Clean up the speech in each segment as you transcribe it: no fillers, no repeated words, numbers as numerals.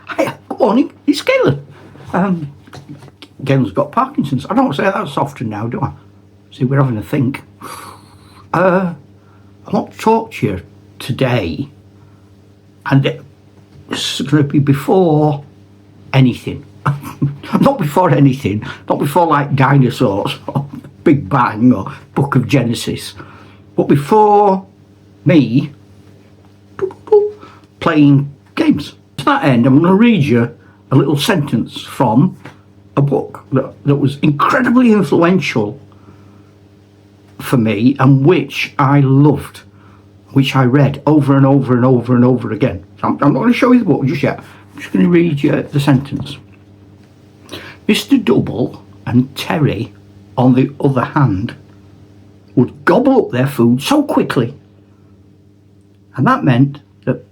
Hiya, good morning, it's Galen. Galen's got Parkinson's. I don't say that so often now, do I? See, we're having a think. I want to talk to you today, and it's going to be before anything. Not before anything, not before like dinosaurs, or Big Bang, or Book of Genesis, but before me playing games. To that end, I'm going to read you a little sentence from a book that was incredibly influential for me and which I loved, which I read over and over and over and over again. So I'm not going to show you the book just yet. I'm just going to read you the sentence. Mr. Double and Terry, on the other hand, would gobble up their food so quickly, and that meant that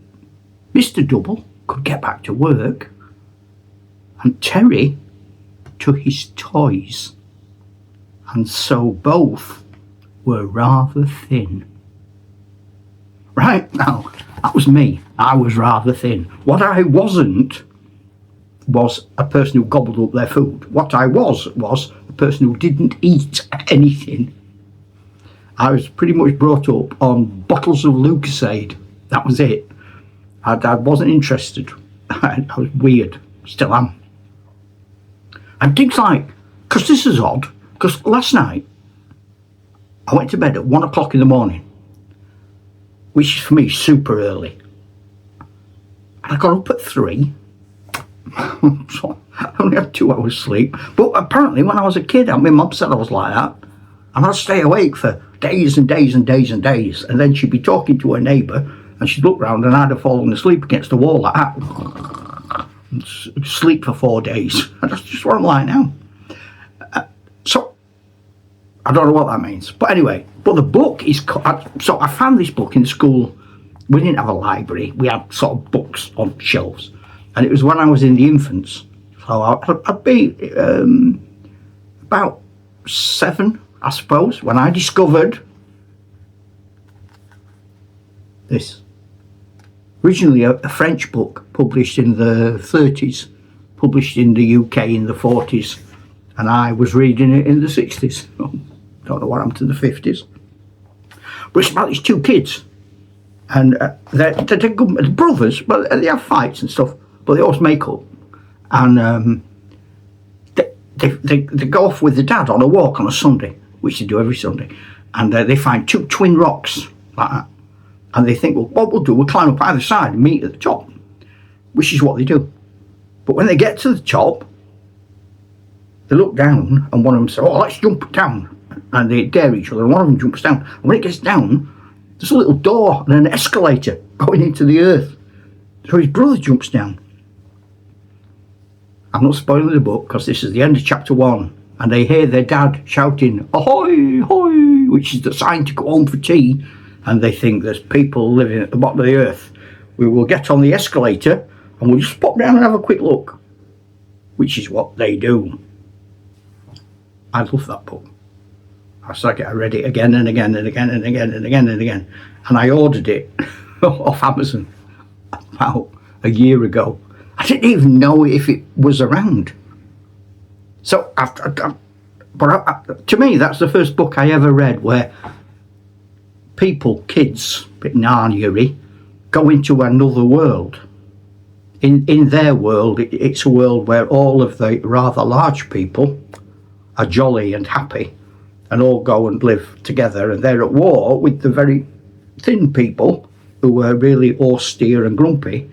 Mr. Double could get back to work and Terry to his toys, and so both were rather thin. Right, now, that was me. I was rather thin. What I wasn't was a person who gobbled up their food. What I was a person who didn't eat anything. I was pretty much brought up on bottles of Lucasade. That was it. I wasn't interested. I was weird. Still am. And things like, because this is odd, because last night I went to bed at 1 o'clock in the morning, which is for me super early. And I got up at 3. So I only had 2 hours sleep. But apparently when I was a kid, my mum said I was like that. And I'd stay awake for days and days and days and days. And then she'd be talking to her neighbour and she'd look round and I'd have fallen asleep against the wall like that. And sleep for 4 days. And that's just what I'm like now. So I don't know what that means. But anyway, but the book is... So I found this book in school. We didn't have a library. We had sort of books on shelves. And it was when I was in the infants. So I'd be about 7, I suppose, when I discovered this. Originally a French book published in the 30s, published in the UK in the 40s, and I was reading it in the 60s. Don't know what happened to the 50s. But it's about these 2 kids. And they're good brothers, but they have fights and stuff, but they always make up. And they go off with the dad on a walk on a Sunday, which they do every Sunday, and they find 2 twin rocks like that. And they think, well, what we'll do, we'll climb up either side and meet at the top, which is what they do. But when they get to the top, they look down and one of them says, oh, let's jump down. And they dare each other and one of them jumps down. And when it gets down, there's a little door and an escalator going into the earth. So his brother jumps down. I'm not spoiling the book because this is the end of chapter 1. And they hear their dad shouting, ahoy, ahoy, which is the sign to go home for tea. And they think there's people living at the bottom of the earth. We will get on the escalator and we'll just pop down and have a quick look, which is what they do. I love that book. I read it again and again and again and again and again and again. And I ordered it off Amazon about a year ago. I didn't even know if it was around. So, to me, that's the first book I ever read where people, kids, a bit Narnia-y, go into another world. In their world, it's a world where all of the rather large people are jolly and happy and all go and live together, and they're at war with the very thin people who are really austere and grumpy,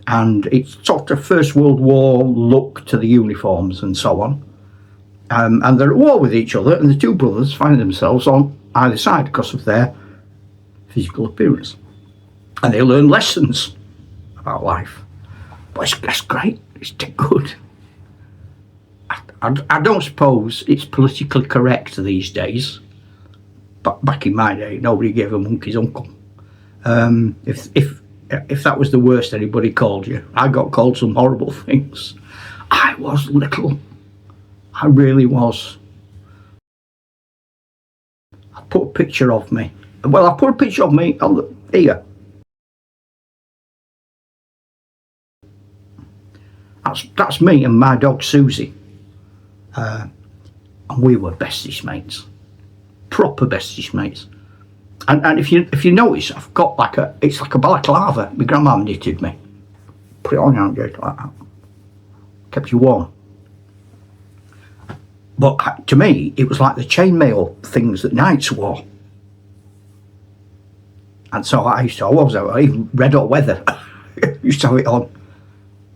and it's sort of First World War look to the uniforms and so on. And they're at war with each other, and the 2 brothers find themselves on either side because of their physical appearance, and they learn lessons about life. But it's great. It's good. I don't suppose it's politically correct these days, but back in my day, nobody gave a monkey's uncle. If that was the worst anybody called you, I got called some horrible things. I was little. I really was. I put a picture of me. Well, I put a picture of me on here. That's me and my dog Susie. And we were bestest mates. Proper bestest mates. And if you notice, I've got it's like a balaclava my grandma knitted me. Put it on your head like that. Kept you warm. But to me, it was like the chainmail things that knights wore. And so I even red hot weather, used to have it on.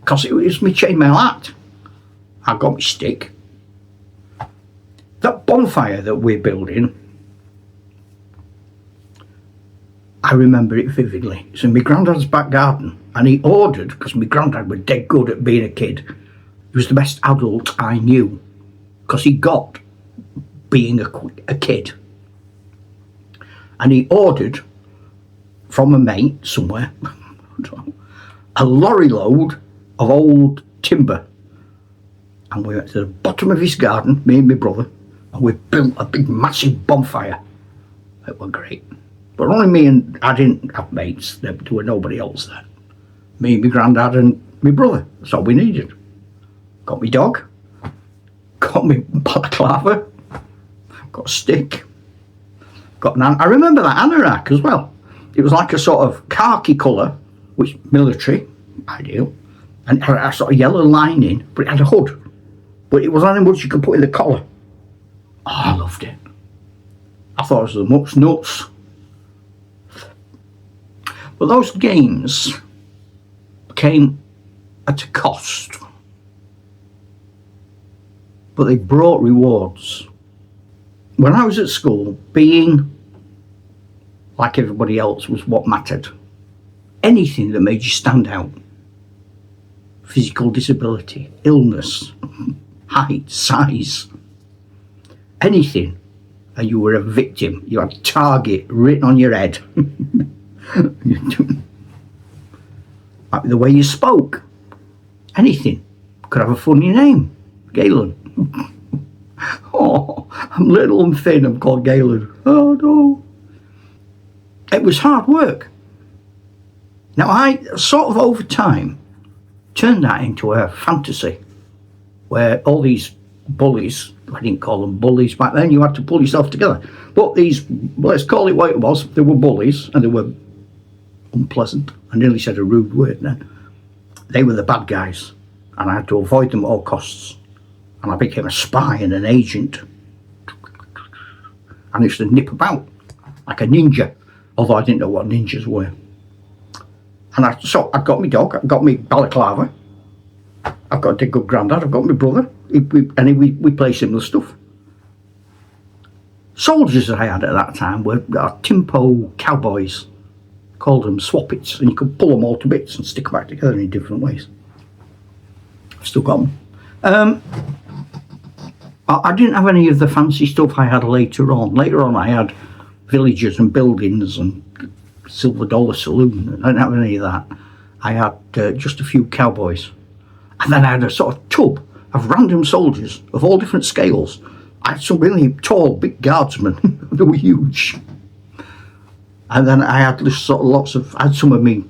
Because it was my chainmail hat. I got my stick. That bonfire that we're building, I remember it vividly. It's in my granddad's back garden, and he ordered, because my granddad was dead good at being a kid. He was the best adult I knew, because he got being a kid. And he ordered from a mate somewhere a lorry load of old timber, and we went to the bottom of his garden, me and my brother, and we built a big massive bonfire. It was great. But only me, and I didn't have mates. There were nobody else there. Me, my granddad and my brother. That's all we needed. Got me dog, got me balaclava, got a stick, got an I remember that anorak as well. It was like a sort of khaki colour, which military, ideal, and it had a sort of yellow lining, but it had a hood. But it was only much you could put in the collar. Oh, I loved it. I thought it was the much nuts. But those games came at a cost. But they brought rewards. When I was at school, being like everybody else was what mattered. Anything that made you stand out. Physical disability, illness, height, size, anything. And you were a victim. You had a target written on your head. Like the way you spoke. Anything. Could have a funny name. Galen. Oh, I'm little and thin, I'm called Galen. Oh no. It was hard work. Now I sort of over time turned that into a fantasy where all these bullies, I didn't call them bullies back then, you had to pull yourself together. But these, let's call it what it was, they were bullies and they were unpleasant. I nearly said a rude word then. They were the bad guys and I had to avoid them at all costs. And I became a spy and an agent. And I used to nip about like a ninja, although I didn't know what ninjas were. And so I got my dog, I got my balaclava, I've got a good granddad, I've got my brother, we play similar stuff. Soldiers that I had at that time were Timpo cowboys, called them swappets, and you could pull them all to bits and stick them back together in different ways. I've still got them. I didn't have any of the fancy stuff I had later on. Later on I had villages and buildings and Silver Dollar Saloon. I didn't have any of that. I had just a few cowboys. And then I had a sort of tub of random soldiers of all different scales. I had some really tall, big guardsmen. They were huge. And then I had this sort of I had some of my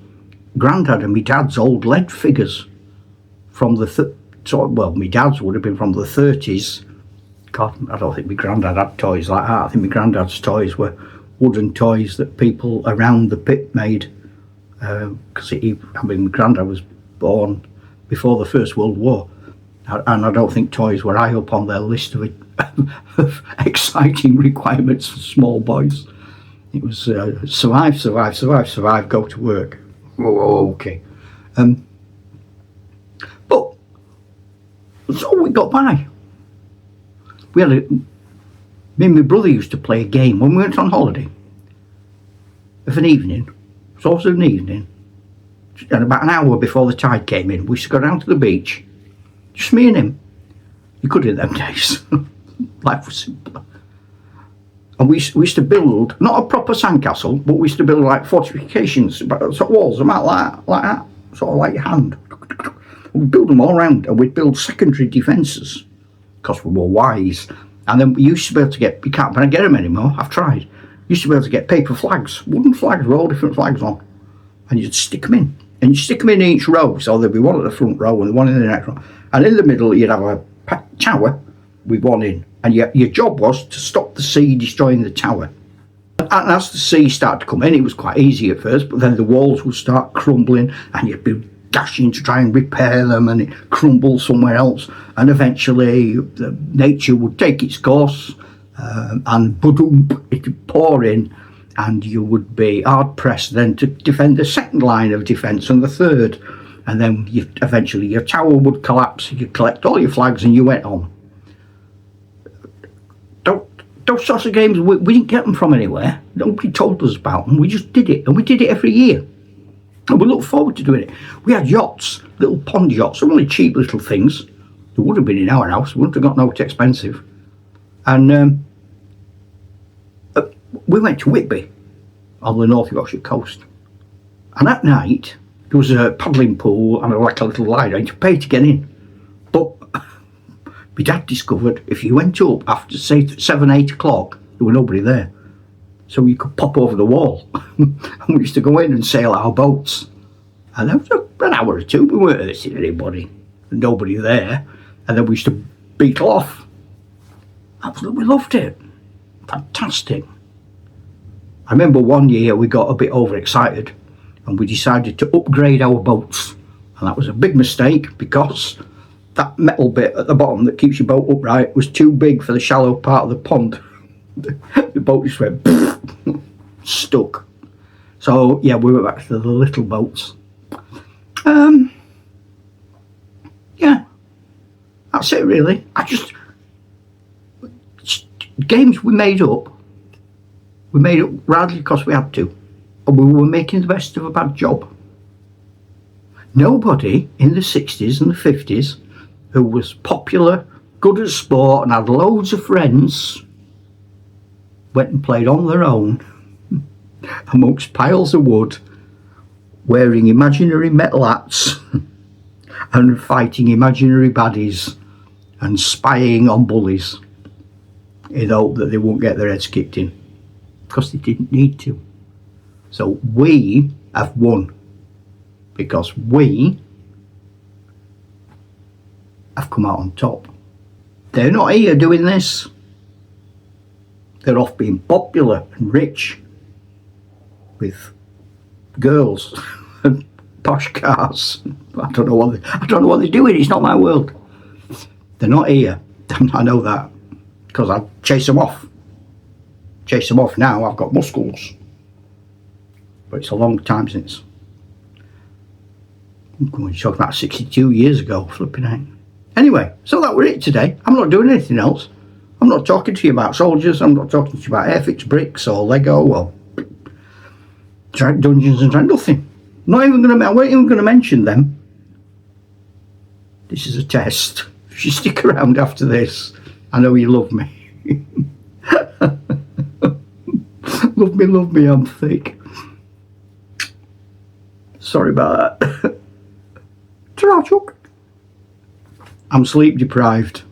granddad and my dad's old lead figures from the, my dad's would have been from the 30s. God, I don't think my granddad had toys like that. I think my granddad's toys were wooden toys that people around the pit made. Because my granddad was born before the First World War. And I don't think toys were high up on their list of exciting requirements for small boys. It was survive, go to work. Oh, okay. But so we got by. Me and my brother used to play a game when we went on holiday. Of an evening, it was also an evening, and about an hour before the tide came in, we used to go down to the beach, just me and him. You could in them days. Life was simpler. And we used to build, not a proper sandcastle, but we used to build like fortifications, sort of walls, about like that, sort of like your hand. We'd build them all around, and we'd build secondary defences, because we were wise. And then we used to be able to get, you can't get them anymore, I've tried. Used to be able to get paper flags, wooden flags with all different flags on, and you'd stick them in. and you stick them in each row, so there'd be one at the front row and one in the next row, and in the middle you'd have a tower with one in, and your job was to stop the sea destroying the tower. And as the sea started to come in, it was quite easy at first, but then the walls would start crumbling and you'd be dashing to try and repair them, and it crumbled somewhere else, and eventually the nature would take its course, and boom, it would pour in, and you would be hard pressed then to defend the second line of defence and the third, and then eventually your tower would collapse, you'd collect all your flags and you went on. Those sorts of games, we didn't get them from anywhere. Nobody told us about them. We just did it, and we did it every year. And we looked forward to doing it. We had yachts, little pond yachts, only cheap little things. They would have been in our house. We wouldn't have got no too expensive. And we went to Whitby on the North Yorkshire coast. And at night, there was a paddling pool and like a little line, and you paid to get in. But my dad discovered if you went up after, say, 7, 8 o'clock, there was nobody there. So you could pop over the wall. And we used to go in and sail our boats. And then for an hour or two, we weren't hurting anybody. Nobody there. And then we used to beetle off. Absolutely loved it. Fantastic. I remember one year we got a bit overexcited and we decided to upgrade our boats. And that was a big mistake because that metal bit at the bottom that keeps your boat upright was too big for the shallow part of the pond. The boat just went stuck. So yeah, we went back to the little boats. Yeah, that's it really. Games we made up rather because we had to, and we were making the best of a bad job. Nobody in the 60s and the 50s who was popular, good at sport and had loads of friends went and played on their own amongst piles of wood, wearing imaginary metal hats and fighting imaginary baddies and spying on bullies in hope that they won't get their heads kicked in, because they didn't need to. So we have won because we have come out on top. They're not here doing this. They're off being popular and rich with girls and posh cars. I don't know what they're doing. It's not my world. They're not here. I know that because I chase them off. Chase them off now. I've got muscles, but it's a long time since. I'm going to talk about 62 years ago. Flipping out. Anyway, so that were it today. I'm not doing anything else. I'm not talking to you about soldiers. I'm not talking to you about Airfix bricks or Lego or Dungeons and Dragons. Nothing. I wasn't even going to mention them. This is a test. If you stick around after this, I know you love me. Love me, I'm thick. Sorry about that. Ta-ra, Chuck. I'm sleep deprived.